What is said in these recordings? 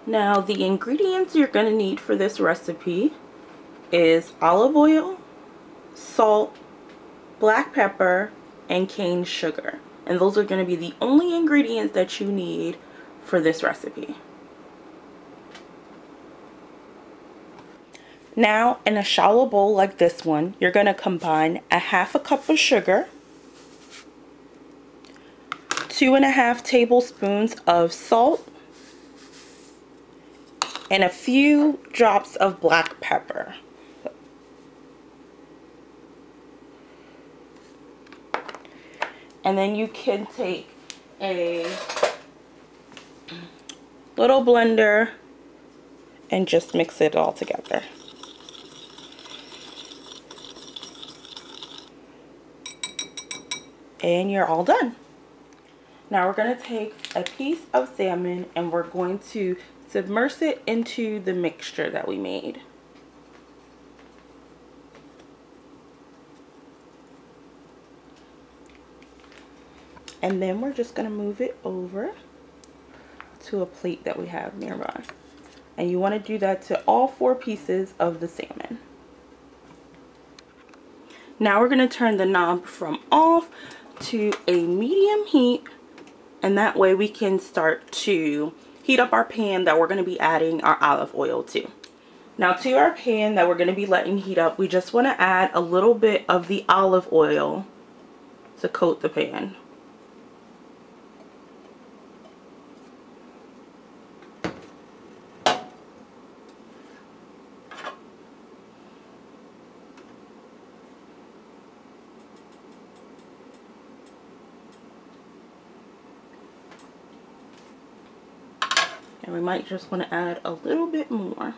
Now, the ingredients you're going to need for this recipe is olive oil, salt, black pepper, and cane sugar. And those are going to be the only ingredients that you need for this recipe. Now, in a shallow bowl like this one, you're going to combine a half a cup of sugar, 2.5 tablespoons of salt, and a few drops of black pepper. And then you can take a little blender and just mix it all together. And you're all done. Now we're going to take a piece of salmon and we're going to submerge it into the mixture that we made. And then we're just going to move it over to a plate that we have nearby. And you want to do that to all 4 pieces of the salmon. Now we're going to turn the knob from off to a medium heat, and that way we can start to heat up our pan that we're going to be adding our olive oil to. Now, to our pan that we're going to be letting heat up, we just want to add a little bit of the olive oil to coat the pan. And we might just want to add a little bit more.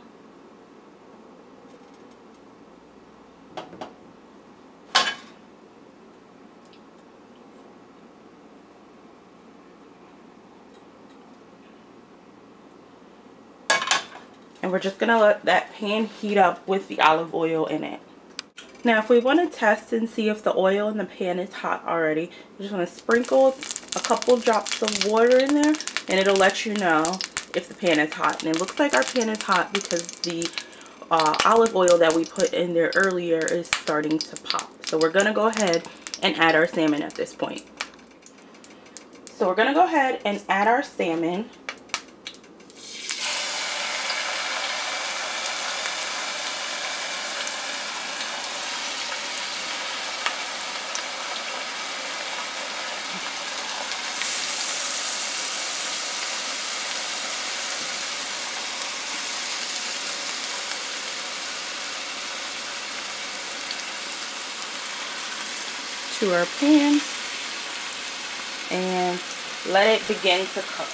And we're just going to let that pan heat up with the olive oil in it. Now, if we want to test and see if the oil in the pan is hot already, you just want to sprinkle a couple drops of water in there, and it'll let you know if the pan is hot. And it looks like our pan is hot because the olive oil that we put in there earlier is starting to pop. So we're going to go ahead and add our salmon at this point. So we're going to go ahead and add our salmon. To our pan and let it begin to cook.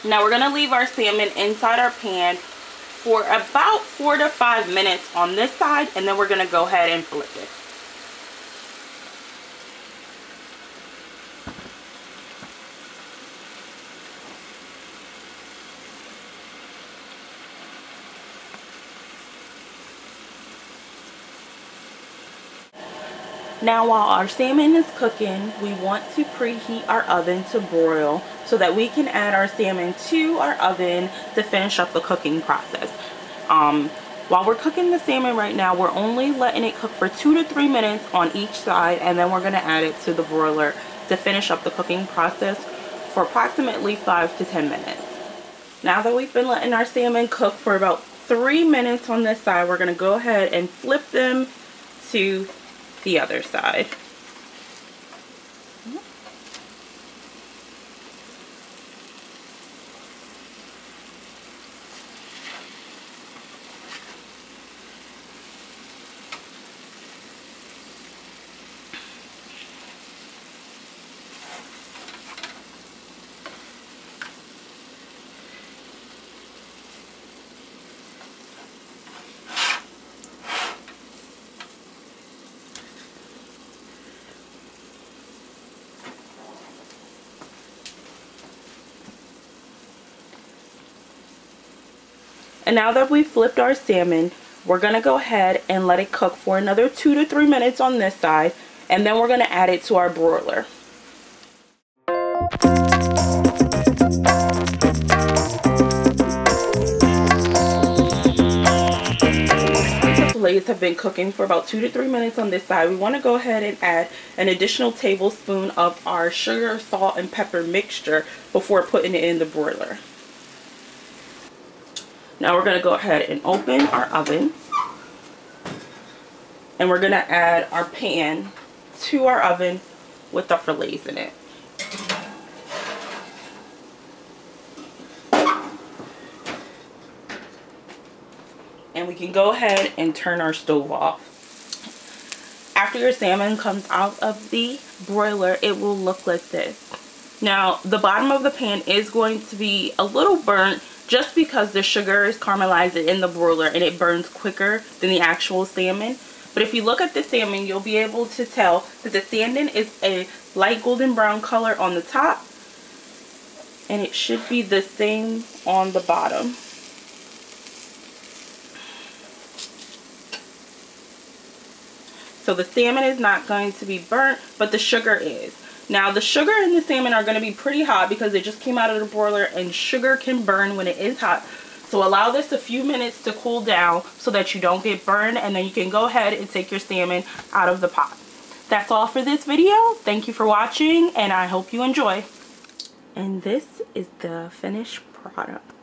Now we're going to leave our salmon inside our pan for about 4 to 5 minutes on this side, and then we're going to go ahead and flip it. Now while our salmon is cooking, we want to preheat our oven to broil so that we can add our salmon to our oven to finish up the cooking process. While we're cooking the salmon right now, we're only letting it cook for 2 to 3 minutes on each side, and then we're going to add it to the broiler to finish up the cooking process for approximately 5 to 10 minutes. Now that we've been letting our salmon cook for about 3 minutes on this side, we're going to go ahead and flip them to the other side. And now that we've flipped our salmon, we're going to go ahead and let it cook for another 2 to 3 minutes on this side, and then we're going to add it to our broiler. Fillets have been cooking for about 2 to 3 minutes on this side. We want to go ahead and add an additional tablespoon of our sugar, salt, and pepper mixture before putting it in the broiler. Now we're going to go ahead and open our oven, and we're going to add our pan to our oven with the fillets in it. And we can go ahead and turn our stove off. After your salmon comes out of the broiler, it will look like this. Now, the bottom of the pan is going to be a little burnt just because the sugar is caramelized in the broiler and it burns quicker than the actual salmon. But if you look at the salmon, you'll be able to tell that the salmon is a light golden brown color on the top, and it should be the same on the bottom. So the salmon is not going to be burnt, but the sugar is. Now the sugar and the salmon are going to be pretty hot because it just came out of the broiler, and sugar can burn when it is hot. So allow this a few minutes to cool down so that you don't get burned, and then you can go ahead and take your salmon out of the pot. That's all for this video. Thank you for watching, and I hope you enjoy. And this is the finished product.